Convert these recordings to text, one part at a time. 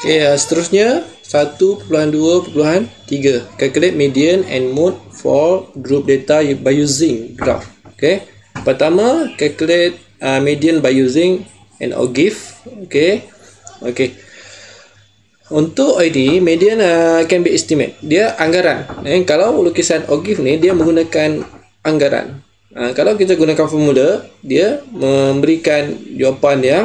Okey, seterusnya 1.2.3 calculate median and mode for group data by using graph. Okey. Pertama, calculate median by using an OGIF. Okey. Okey. Untuk ID, median can be estimate. Dia anggaran. Kalau lukisan OGIF ni dia menggunakan anggaran. Kalau kita gunakan formula, dia memberikan jawapan yang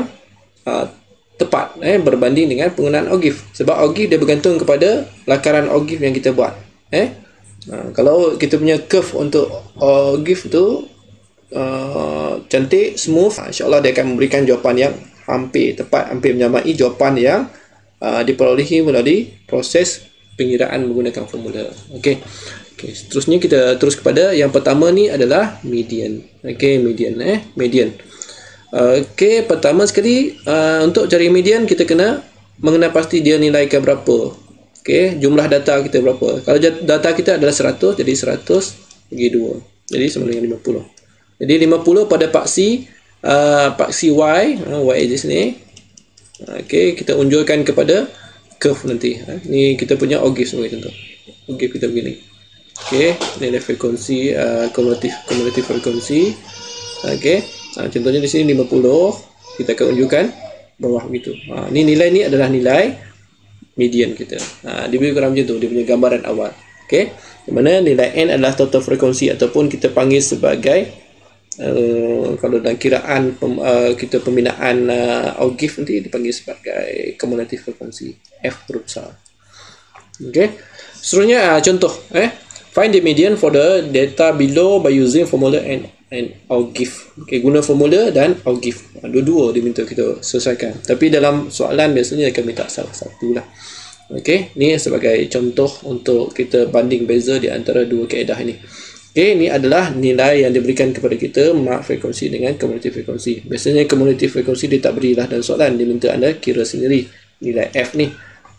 tepat berbanding dengan penggunaan OGIF. Sebab OGIF dia bergantung kepada lakaran OGIF yang kita buat. Kalau kita punya curve untuk OGIF tu cantik, smooth, insya-Allah dia akan memberikan jawapan yang hampir tepat, hampir menyamai jawapan yang diperolehi melalui proses pengiraan menggunakan formula. Okey. Okey, seterusnya kita terus kepada yang pertama ni adalah median. Okey, median median. Okey, pertama sekali untuk cari median kita kena mengenal pasti dia nilai ke berapa. Okey, jumlah data kita berapa. Kalau data kita adalah 100, jadi 100 bagi 2. Jadi sama dengan 50. Jadi 50 pada paksi Y, Y di sini. Okey, kita unjurkan kepada curve nanti. Ni kita punya OGIF sebagai contoh. OGIF kita begini. Okey, nilai frekuensi kumulatif frekuensi. Okey. Contohnya di sini 50, kita akan unjurkan bawah begitu. Ni nilai ni adalah nilai median kita. Dia lebih kurang macam tu, dia punya gambaran awal. Okey. Di mana nilai N adalah total frekuensi ataupun kita panggil sebagai kalau dalam kiraan kita pembinaan OGIF nanti dipanggil sebagai kumulatif frekuensi F huruf besar. Okey. Seterusnya contoh find the median for the data below by using formula and OGIF. Okey, guna formula dan OGIF. Dua-dua diminta kita selesaikan. Tapi dalam soalan biasanya akan minta salah satu lah. Okey, ni sebagai contoh untuk kita banding beza di antara dua kaedah ini. Okey, ini adalah nilai yang diberikan kepada kita mark frekuensi dengan kumulatif frekuensi. Biasanya kumulatif frekuensi dia tak berilah dalam soalan, dia minta anda kira sendiri nilai F ni.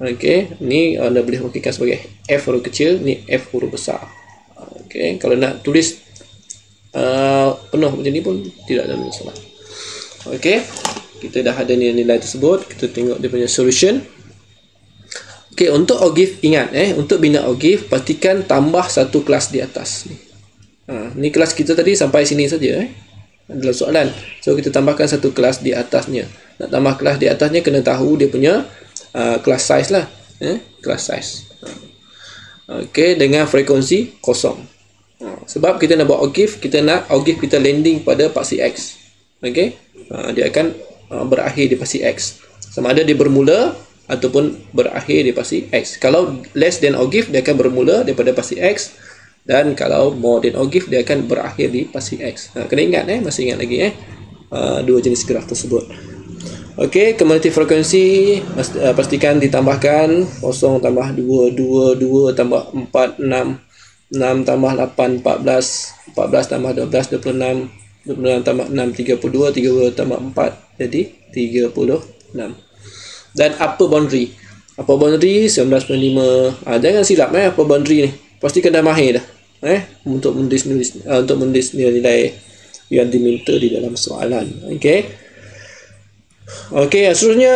Okey, ni anda boleh wakilkan sebagai F huruf kecil, ni F huruf besar. Okey, kalau nak tulis penuh macam ni pun tidak ada masalah. Okey, kita dah ada nilai tersebut, kita tengok dia punya solution. Okey, untuk OGIF ingat untuk bina OGIF pastikan tambah satu kelas di atas ni. Ni kelas kita tadi sampai sini saja dalam soalan. So kita tambahkan satu kelas di atasnya. Nak tambah kelas di atasnya kena tahu dia punya kelas size lah. Kelas size. Okey, dengan frekuensi kosong. Sebab kita nak buat OGIF, kita nak OGIF kita landing pada paksi X. Okey. Dia akan berakhir di paksi X. Sama ada dia bermula ataupun berakhir di paksi X. Kalau less than OGIF, dia akan bermula daripada paksi X. Dan kalau more than OGIF, dia akan berakhir di paksi X. Kena ingat masih ingat lagi dua jenis graf tersebut. Okey, kumulatif frekuensi pastikan ditambahkan 0 tambah 2, 2, 2 tambah 4, 6, 6 tambah 8, 14, 14 tambah 12, 26, 26 tambah 6, 32, 32 tambah 4, jadi 36. Dan upper boundary 19.5. Jangan silap upper boundary ni. Pastikan dah mahir dah. Untuk menulis nilai yang diminta di dalam soalan. Okey. Okey, seterusnya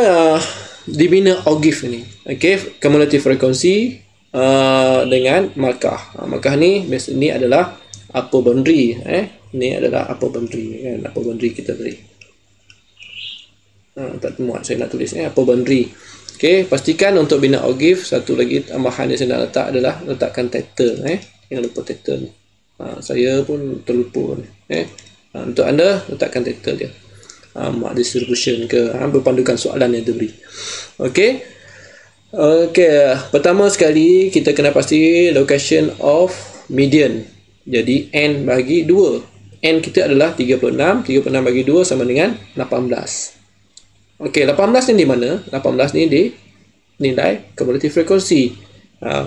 dibina OGIF ni. Okey, kumulatif frekuensi dengan markah. Markah ni biasa ni adalah upper boundary. Ni adalah upper boundary kan, upper boundary kita tadi. Tak muat saya nak tulis upper boundary. Okey, pastikan untuk bina OGIF satu lagi tambahan yang saya nak letak adalah letakkan theta. Jangan lupa theta ni. Saya pun terlupa ni. Untuk anda letakkan theta dia. Mark distribution ke berpandukan soalan yang diberi. Okey. Okey, pertama sekali kita kena pasti location of median. Jadi N bagi 2. N kita adalah 36. 36 bagi 2 sama dengan 18. Okey, 18 ni di mana? 18 ni di nilai kumulatif frekuensi.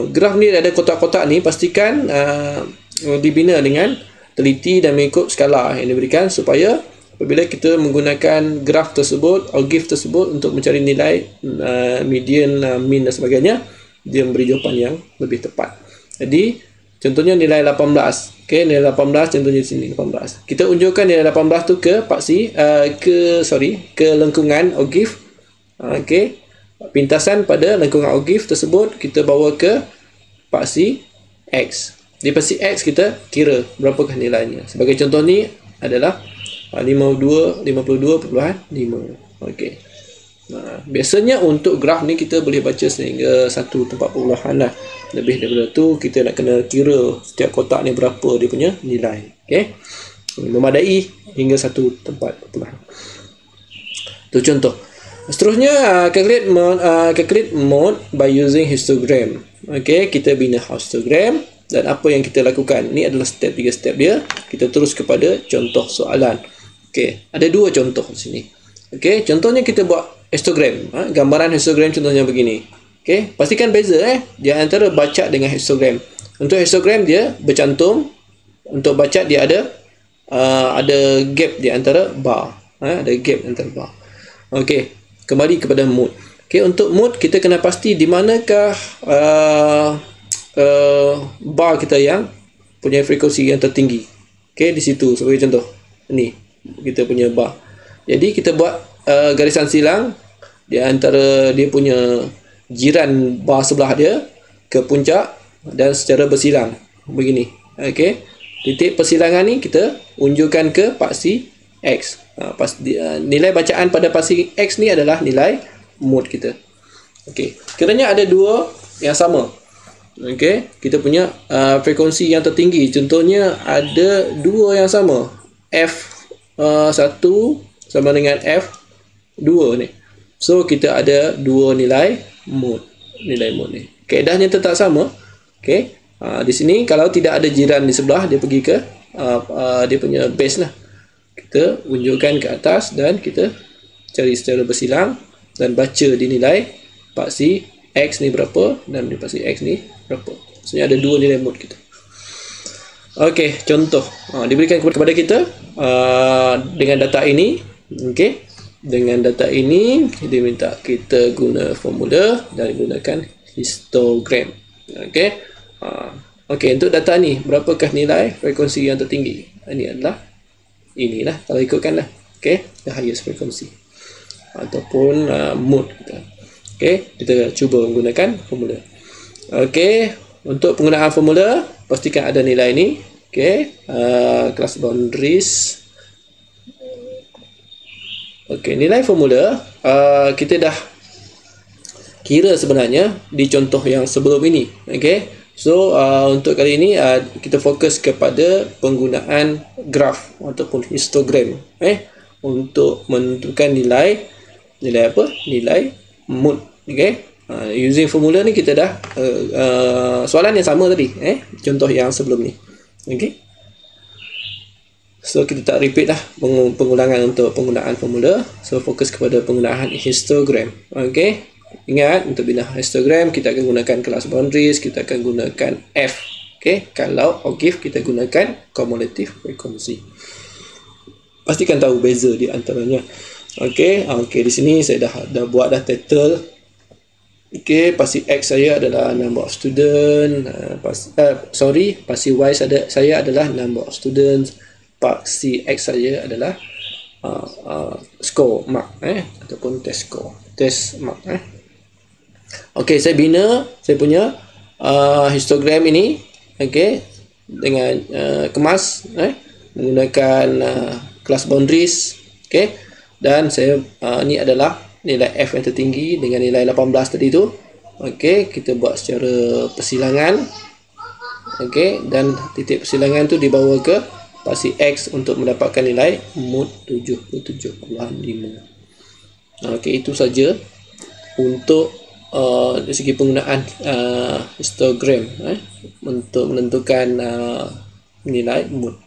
Graf ni ada kotak-kotak ni, pastikan dibina dengan teliti dan mengikut skala yang diberikan supaya apabila kita menggunakan graf tersebut, OGIF tersebut untuk mencari nilai median, mean dan sebagainya, dia memberi jawapan yang lebih tepat. Jadi contohnya nilai 18. Okey, nilai 18 contohnya di sini 18. Kita unjurkan nilai 18 tu ke paksi ke lengkungan OGIF. Okey. pintasan pada lengkungan OGIF tersebut kita bawa ke paksi X. Di paksi X kita kira berapakah nilainya. Sebagai contoh ni adalah 52.5. Okey. Biasanya untuk graf ni kita boleh baca sehingga satu tempat perpuluhan lah. Lebih daripada tu kita nak kena kira setiap kotak ni berapa dia punya nilai. Okey. Memadai hingga satu tempat perpuluhan. Itu contoh. Seterusnya calculate mode by using histogram. Okey, kita bina histogram dan apa yang kita lakukan. Ini adalah step 3 step dia. Kita terus kepada contoh soalan. Okey, ada dua contoh di sini. Okey, contohnya kita buat histogram. Gambaran histogram contohnya begini. Okey, pastikan beza di antara bacat dengan histogram. Untuk histogram dia bercantum, untuk bacat dia ada gap di antara bar. Ada gap antara bar. Okey, kembali kepada mood. Okey, untuk mood kita kena pasti di manakah bar kita yang punya frekuensi yang tertinggi. Okey, di situ sebagai contoh. Ini kita punya bar. Jadi kita buat garisan silang di antara dia punya jiran bar sebelah dia ke puncak dan secara bersilang begini. Okey, titik persilangan ni kita unjukkan ke paksi X. Nilai bacaan pada paksi X ni adalah nilai mode kita. Okey, kiranya ada dua yang sama. Okey, kita punya frekuensi yang tertinggi. Contohnya ada dua yang sama. F1 sama dengan F2 ni. So kita ada dua nilai mode. Nilai mode ni. Kaedahnya tetap sama. Okey. Di sini kalau tidak ada jiran di sebelah, dia pergi ke dia punya base lah. Kita unjukkan ke atas dan kita cari secara bersilang dan baca di nilai paksi X ni berapa dan di paksi X ni berapa. Maksudnya ada dua nilai mode kita. Okey, contoh diberikan kepada kita dengan data ini. Okey, dengan data ini dia minta kita guna formula dan gunakan histogram. Okey. Okey, untuk data ni berapakah nilai frekuensi yang tertinggi? Inilah kalau ikutkanlah. Okey, the highest frequency ataupun mode kita. Okey, kita cuba menggunakan formula. Okey, untuk penggunaan formula pastikan ada nilai ni. Okey, class boundaries. Okey, nilai formula kita dah kira sebenarnya di contoh yang sebelum ini. Okey. So untuk kali ini kita fokus kepada penggunaan graf ataupun histogram untuk menentukan nilai apa? Nilai mode. Okey. Using formula ni kita dah soalan yang sama tadi, contoh yang sebelum ni. Okey. So kita tak repeat lah pengulangan untuk penggunaan formula. So fokus kepada penggunaan histogram. Okey. Ingat, untuk bina histogram kita akan gunakan class boundaries, kita akan gunakan F. Okey, kalau OGIF kita gunakan cumulative frequency. Pastikan tahu beza di antaranya. Okey, di sini saya dah buat title. Okey, paksi X saya adalah number of student, paksi Y saya adalah number of students, paksi X saya adalah score mark ataupun test mark. Okey, saya bina saya punya histogram ini, okey, dengan kemas menggunakan class boundaries, okey, dan saya ni adalah nilai F yang tertinggi dengan nilai 18 tadi tu. Okey, kita buat secara persilangan. Okey, dan titik persilangan tu dibawa ke paksi X untuk mendapatkan nilai mode 77.5. Okey, itu saja untuk dari segi penggunaan histogram untuk menentukan nilai mode.